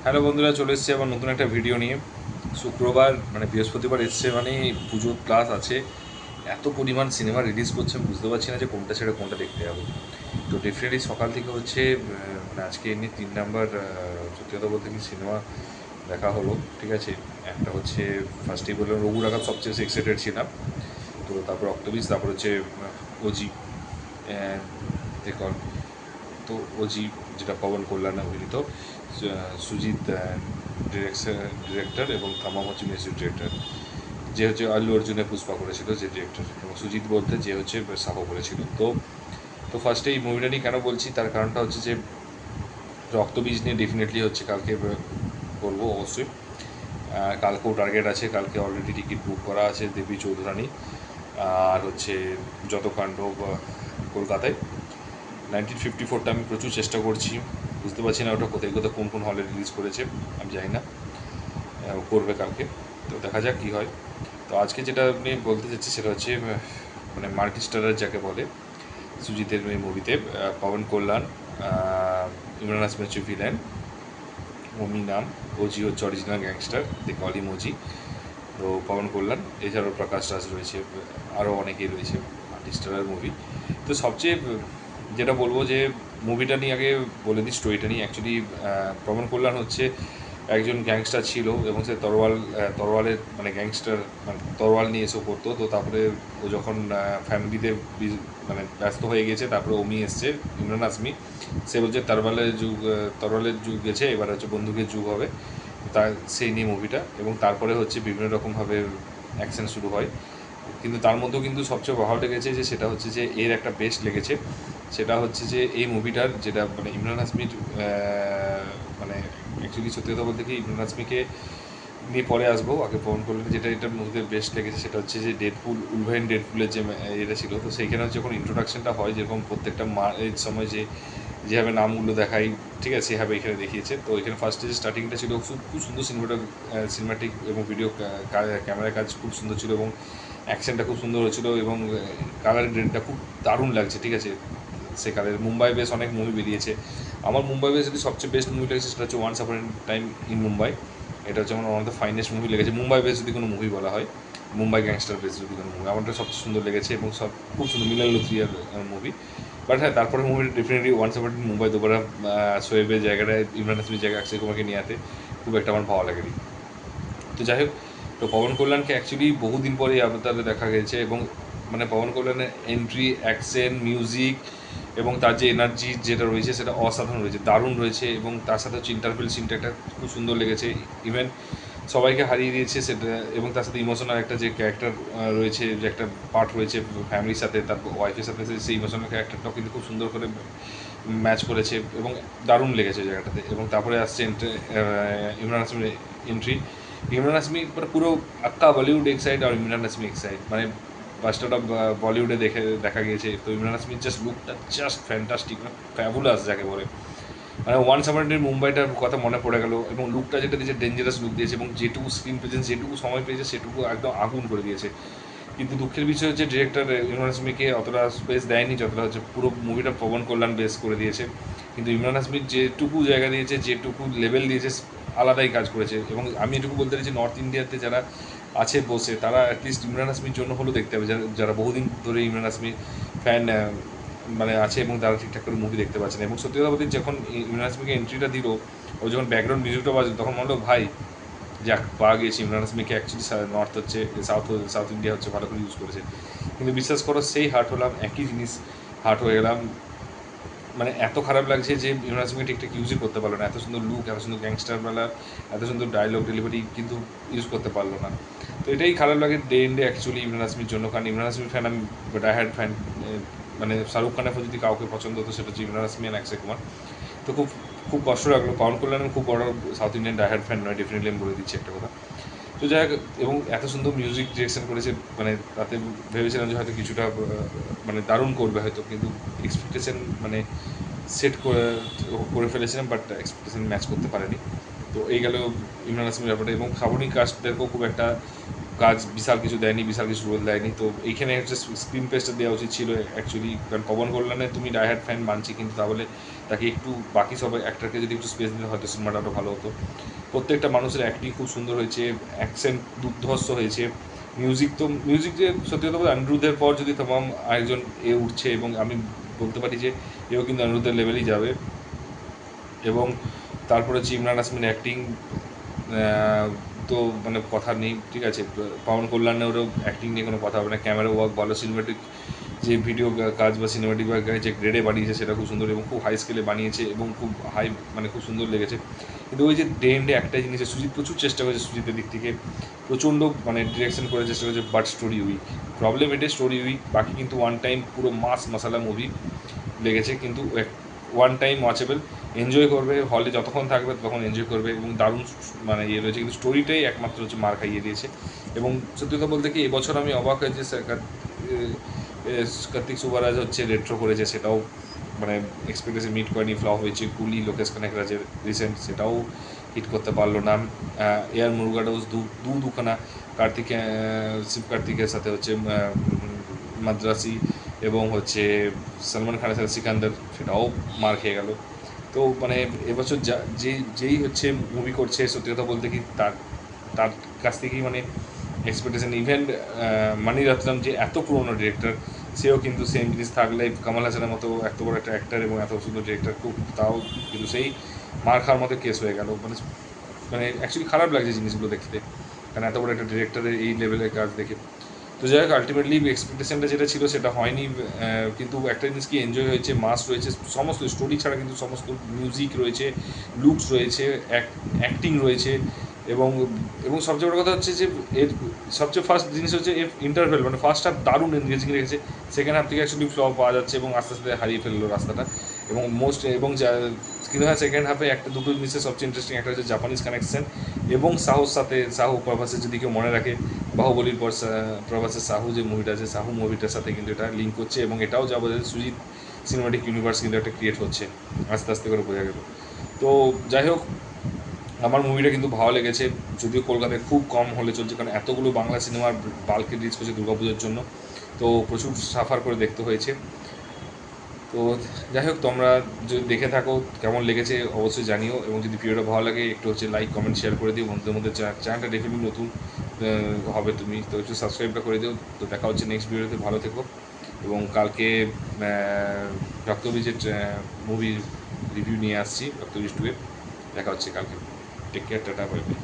Hello বন্ধুরা, চলে এসেছি আবার নতুন একটা ভিডিও নিয়ে। শুক্রবার মানে বৃহস্পতিবার এসছে মানে পুজোর ক্লাস আছে। এত পরিমাণ সিনেমা রিলিজ করছে, আমি বুঝতে পারছি না যে কোনটা ছেড়ে কোনটা দেখতে যাবো। তো ডেফিনেটলি সকাল থেকে হচ্ছে মানে আজকে এমনি 3 নাম্বার সত্যি কথা বলতে কি সিনেমা দেখা হলো। ঠিক আছে, একটা হচ্ছে ফার্স্টেই বললাম রঘু রাখার সবচেয়ে বেশি এক্সাইটেড ছিলাম। তো তারপর অক্টোবিস, তারপর হচ্ছে ওজি দেখল। তো ওজি যেটা পবন কল্যাণ অভিনীত, সুজিত ডিরেক্টর এবং তামাম হচ্ছে মিউজিক ডিরেক্টর। যে হচ্ছে আল্লু অর্জুনের পুষ্পা করেছিল যে ডিরেক্টর, এবং সুজিত বলতে যে হচ্ছে সাহো করেছিল। তো তো ফার্স্টে এই মুভিটা নিয়ে কেন বলছি তার কারণটা হচ্ছে যে রক্তবীজ নিয়ে ডেফিনেটলি হচ্ছে কালকে বলবো অবশ্যই। কালকেও টার্গেট আছে, কালকে অলরেডি টিকিট বুক করা আছে দেবী চৌধুরানী আর হচ্ছে যত কাণ্ড কলকাতায়। 1954টা আমি প্রচুর চেষ্টা করছি, বুঝতে পারছি না ওটা কোথায় কোথায় কোন কোন হলে রিলিজ করেছে, আমি জানি না। করবে কালকে, তো দেখা যাক কী হয়। তো আজকে যেটা আমি বলতে চাচ্ছি সেটা হচ্ছে মানে মাল্টি স্টারার যাকে বলে সুজিতের এই মুভিতে পবন কল্যাণ, ইমরান হাসমি হচ্ছে ভিলেন, ওমি নাম, ওজি হচ্ছে অরিজিনাল গ্যাংস্টার, দি কলিম ওজি। তো পবন কল্যাণ, এছাড়াও প্রকাশ রাজ রয়েছে, আরও অনেকেই রয়েছে। Multi starrer movie. তো সবচেয়ে যেটা বলবো যে মুভিটা নিয়ে আগে বলে দিই, স্টোরিটা নিয়ে। অ্যাকচুয়ালি পবন কল্যাণ হচ্ছে একজন গ্যাংস্টার ছিল এবং সে তরোয়ালের মানে গ্যাংস্টার, মানে তরোয়াল নিয়ে এসেও করতো। তো তারপরে ও যখন ফ্যামিলিতে মানে ব্যস্ত হয়ে গেছে, তারপরে ওমি এসছে, ইমরান হাসমি। সে বলছে তরোয়ালের যুগ গেছে, এবার হচ্ছে বন্দুকের যুগ হবে। তার সেই নিয়ে মুভিটা, এবং তারপরে হচ্ছে বিভিন্ন রকমভাবে অ্যাকশন শুরু হয়। কিন্তু তার মধ্যেও কিন্তু সবচেয়ে ভালো লেগেছে যে সেটা হচ্ছে যে এর একটা বেস্ট লেগেছে, সেটা হচ্ছে যে এই মুভিটার যেটা মানে ইমরান হাসমির মানে অ্যাকচুয়ালি সত্যি কথা বলতে কি ইমরান হাসমিকে নিয়ে পরে আসবো, আগে পবন কল্যাণ যেটা এটার মধ্যে বেস্ট লেগেছে সেটা হচ্ছে যে ডেডপুলের যে এটা ছিল। তো সেইখানে হচ্ছে যখন ইন্ট্রোডাকশনটা হয়, যেরকম প্রত্যেকটা এর সময় যে যেভাবে নামগুলো দেখাই, ঠিক আছে, সেভাবে এখানে দেখিয়েছে। তো এখানে ফার্স্টে যে স্টার্টিংটা ছিল খুব সুন্দর, সিনেমাটিক এবং ভিডিও ক্যামেরার কাজ খুব সুন্দর ছিল, এবং অ্যাকশনটা খুব সুন্দর হচ্ছিলো, এবং কালার গ্রেডটা খুব দারুণ লাগছে। ঠিক আছে, সে কালের মুম্বাই বেস অনেক মুভি বেরিয়েছে। আমার মুম্বাই বেস যদি সবচেয়ে বেস্ট মুভি লেগেছে সেটা হচ্ছে once upon time in Mumbai. এটা হচ্ছে আমার one of the finest movie লেগেছে মুম্বাই বেস যদি কোনো মুভি বলা হয়। মুম্বাই গ্যাংস্টার বেস যদি কোনো মুভি, আমারটা সবচেয়ে সুন্দর লেগেছে, এবং সব খুব সুন্দর মিলান লুথরিয়ার মুভি। বাট হ্যাঁ, তারপরে মুভিটা definitely once upon Mumbai Dobara শোয়েবের জায়গাটায় ইমরান হাসমির জায়গায় অক্ষয় কুমারকে নিয়ে আতে খুব একটা আমার ভালো লাগেনি। তো যাই হোক, তো পবন কল্যাণকে অ্যাকচুয়ালি বহুদিন পরে আবতারে দেখা গেছে, এবং মানে পবন কল্যাণের এন্ট্রি, অ্যাকশন, মিউজিক এবং তার যে এনার্জি যেটা রয়েছে সেটা অসাধারণ রয়েছে, দারুণ রয়েছে। এবং তার সাথে হচ্ছে ইন্টারভেল সিনটা একটা খুব সুন্দর লেগেছে। ইভেন সবাইকে হারিয়ে দিয়েছে সেটা, এবং তার সাথে ইমোশনাল একটা যে ক্যারেক্টার রয়েছে, যে একটা পার্ট রয়েছে ফ্যামিলির সাথে, তার ওয়াইফের সাথে, সেই ইমোশনাল ক্যারেক্টারটাও কিন্তু খুব সুন্দর করে ম্যাচ করেছে, এবং দারুণ লেগেছে জায়গাটাতে। এবং তারপরে আসছে ইমরান হাসমির এন্ট্রি। ইমরান হাসমি মানে পুরো আক্কা বলিউড এক সাইড আর ইমরান হাসমি এক সাইড, মানে বাস্টারটা বলিউডে দেখা গিয়েছে। তো ইমরান হাসমির জাস্ট লুকটা জাস্ট ফ্যান্টাস্টিক, মানে ফ্যাবুলাস যাকে বলে। মানে ওয়ান সামারের মুম্বাইটার কথা মনে পড়ে গেল, এবং লুকটা যেটা দিয়েছে ডেঞ্জারাস লুক দিয়েছে, এবং যেটুকু স্ক্রিন প্রেজেন্স, যেটুকু সময় পেয়েছে সেটুকু একদম আগুন করে দিয়েছে। কিন্তু দুঃখের বিষয় হচ্ছে ডিরেক্টর ইমরান হাসমিকে অতটা স্পেস দেয়নি যতটা হচ্ছে পুরো মুভিটা পবন কল্যাণ বেস করে দিয়েছে। কিন্তু ইমরান হাসমির যেটুকু জায়গা দিয়েছে, যেটুকু লেভেল দিয়েছে, আলাদাই কাজ করেছে। এবং আমি এটুকু বলতে চাইছি, নর্থ ইন্ডিয়াতে যারা আছে বসে, তারা অ্যাটলিস্ট ইমরান হাসমির জন্য হলেও দেখতে হবে, যারা বহুদিন ধরে ইমরান হাসমির ফ্যান মানে আছে, এবং তারা ঠিকঠাক করে মুভি দেখতে পাচ্ছে না। এবং সত্যি কথা বলতে যখন ইমরান হাসমিকে এন্ট্রিটা দিল, ও যখন ব্যাকগ্রাউন্ড মিউজিকটা বাজলো, তখন মনে হলো ভাই যাক পাওয়া গিয়েছে, ইমরান হাসমিকে অ্যাকচুয়ালি নর্থ হচ্ছে সাউথ ইন্ডিয়া হচ্ছে ভালো করে ইউজ করেছে। কিন্তু বিশ্বাস করো, সেই হার্ট হলাম, একই জিনিস হার্ট হয়ে গেলাম। মানে এত খারাপ লাগছে যে ইমরান হাসমিকে ঠিকঠাক ইউজই করতে পারলো না। এত সুন্দর লুক, এত সুন্দর গ্যাংস্টারবেলা, এত সুন্দর ডায়লগ ডেলিভারি, কিন্তু ইউজ করতে পারলো না। তো এটাই খারাপ লাগে ডে এন্ডে অ্যাকচুয়ালি ইমরান হাসমির জন্য। কারণ ইমরান হাসমির ফ্যান আমি, ডাইহার্ড ফ্যান। মানে শাহরুখ খানের পর যদি কাউকে পছন্দ হতো সেটা হচ্ছে ইমরান হাসমি আর অক্ষয় কুমার। তো খুব খুব কষ্ট লাগলো। পবন কল্যাণ খুব বড় সাউথ ইন্ডিয়ান ডাইহার্ড ফ্যান নয়, ডেফিনেটলি আমি বলে দিচ্ছি একটা কথা। তো যাই হোক, এবং এত সুন্দর মিউজিক ডিরেকশন করেছে, মানে তাতে ভেবেছিলাম যে হয়তো কিছুটা মানে দারুণ করবে হয়তো, কিন্তু এক্সপেকটেশন মানে সেট করে ফেলেছিলাম, বাট এক্সপেকটেশন ম্যাচ করতে পারেনি। তো এই গেল ইমরান হাসমির ব্যাপারে। এবং খাবনি কাস্টদেরকেও খুব একটা কাজ বিশাল কিছু দেয়নি, বিশাল কিছু রোল দেয়নি। তো এইখানে হচ্ছে স্ক্রিন প্লেসটা দেওয়া উচিত ছিল অ্যাকচুয়ালি, কারণ পবন কল্যাণে তুমি ডাইহার্ড ফ্যান মানছি, কিন্তু তাহলে তাকে একটু বাকি সব অ্যাক্টরকে যদি একটু স্পেস দিলে হয়তো সিনেমাটা আরও ভালো হতো। প্রত্যেকটা মানুষের অ্যাক্টিং খুব সুন্দর হয়েছে, অ্যাকসেন্ট দুর্ধর্ষ হয়েছে, মিউজিক যে সত্যি কথা বলতে অনিরুদ্ধের পর যদি তমাম আরেকজন উঠছে, এবং আমি বলতে পারি যে এও কিন্তু অনিরুদ্ধের লেভেলেই যাবে। এবং তারপরে হচ্ছে ইমরান হাসমিনের অ্যাক্টিং তো মানে কথা নেই, ঠিক আছে। পবন কল্যাণেরও অ্যাক্টিং নিয়ে কোনো কথা হবে না, ক্যামেরা ওয়ার্ক ভালো, সিনেমেটিক যে ভিডিও কাজ বা সিনেমেটিক ওয়ার্ক যে গ্রেডে বানিয়েছে সেটা খুব সুন্দর এবং খুব হাই স্কেলে বানিয়েছে এবং খুব হাই মানে খুব সুন্দর লেগেছে। কিন্তু ওই যে ডে এন্ডে একটা জিনিস, সুজিত প্রচুর চেষ্টা করেছে, সুজিতের দিক থেকে প্রচণ্ড মানে ডিরেকশন করে চেষ্টা করেছে, বাট স্টোরি উইক। প্রবলেম এটাই, স্টোরি উইক। বাকি কিন্তু ওয়ান টাইম পুরো মাস মশালা মুভি লেগেছে, কিন্তু ওয়ান টাইম ওয়াচেবল, এনজয় করবে, হলে যতক্ষণ থাকবে তখন এনজয় করবে, এবং দারুণ মানে ইয়ে রয়েছে। কিন্তু স্টোরিটাই একমাত্র হচ্ছে মার খাইয়ে দিয়েছে। এবং সত্যি কথা বলতে কি এবছর আমি অবাক হয়েছি, কার্তিক সুবারাজ হচ্ছে রেট্রো করেছে, সেটাও মানে এক্সপেকটেশন মিট করেনি, ফ্লপ হয়েছে। কুলি লোকেশ কানেকরাজের রিসেন্ট, সেটাও হিট করতে পারলো না। এয়ার মুরগাডোস দুখানা শিবকার্তিকের সাথে হচ্ছে মাদ্রাসি, এবং হচ্ছে সলমান খানের সাথে সিকান্দার, সেটাও মার খেয়ে গেল। তো মানে এবছর যেই হচ্ছে মুভি করছে, সত্যি কথা বলতে কি তার তার কাছ থেকেই মানে এক্সপেকটেশন। ইভেন মানিরত্নম যে এত পুরনো ডিরেক্টর, সেও কিন্তু সেম জিনিস থাকলে, কমল হাসানের মতো এত বড় একটা অ্যাক্টর এবং এত সুন্দর ডিরেক্টর, খুব তাও কিন্তু সেই মার খাওয়ার মতো কেস হয়ে গেল। মানে মানে অ্যাকচুয়ালি খারাপ লাগছে জিনিসগুলো দেখতে, কারণ এত বড় একটা ডিরেক্টরের এই লেভেলের কাজ দেখে। তো যাই হোক, আলটিমেটলি এক্সপেকটেশনটা যেটা ছিল সেটা হয়নি, কিন্তু একটা জিনিস কি এনজয় হয়েছে, মাস রয়েছে সমস্ত, স্টোরি ছাড়া কিন্তু সমস্ত মিউজিক রয়েছে, লুকস রয়েছে, অ্যাক্টিং রয়েছে, এবং এবং সবচেয়ে বড় কথা হচ্ছে যে এর সবচেয়ে ফার্স্ট জিনিস হচ্ছে এর ইন্টারভেল, মানে ফার্স্ট হাফ দারুণ এনগেজিং রেখেছে, সেকেন্ড হাফ থেকে অ্যাকচুয়ালি ফ্লপ পাওয়া যাচ্ছে এবং আস্তে আস্তে হারিয়ে ফেললো রাস্তাটা। এবং এবং কিন্তু হ্যাঁ, সেকেন্ড হাফে একটা দুটো জিনিসের সবচেয়ে ইন্টারেস্টিং একটা হচ্ছে জাপানিজ কানেকশন, এবং সাহুর সাথে, সাহু প্রভাসের যদি কেউ মনে রাখে, বাহুবলীর পর প্রভাসের সাহু যে মুভিটা আছে, সাহু মুভিটার সাথে কিন্তু এটা লিঙ্ক করছে, এবং এটাও যা বোঝা যায় সুজিত সিনেমাটিক ইউনিভার্স কিন্তু একটা ক্রিয়েট হচ্ছে আস্তে আস্তে করে, বোঝা গেল। তো যাই হোক, আমার মুভিটা কিন্তু ভালো লেগেছে, যদিও কলকাতায় খুব কম হলে চলছে, কারণ এতগুলো বাংলা সিনেমার বাল্কে রিলিজ করছে দুর্গাপুজোর জন্য, তো প্রচুর সাফার করে দেখতে হয়েছে। তো যাই হোক, তোমরা যদি দেখে থাকো কেমন লেগেছে অবশ্যই জানিও, এবং যদি ভিডিওটা ভালো লাগে একটু হচ্ছে লাইক কমেন্ট শেয়ার করে দিও বন্ধুদের মধ্যে। চ্যানেলটা ডেফিনেটলি নতুন হবে তুমি, তো একটু সাবস্ক্রাইবটা করে দিও। তো দেখা হচ্ছে নেক্সট ভিডিওতে, ভালো থেকো। এবং কালকে রক্তবীজের মুভি রিভিউ নিয়ে আসছি, রক্তবীজ 2 এর। দেখা হচ্ছে কালকে। Take care, tata, bye by.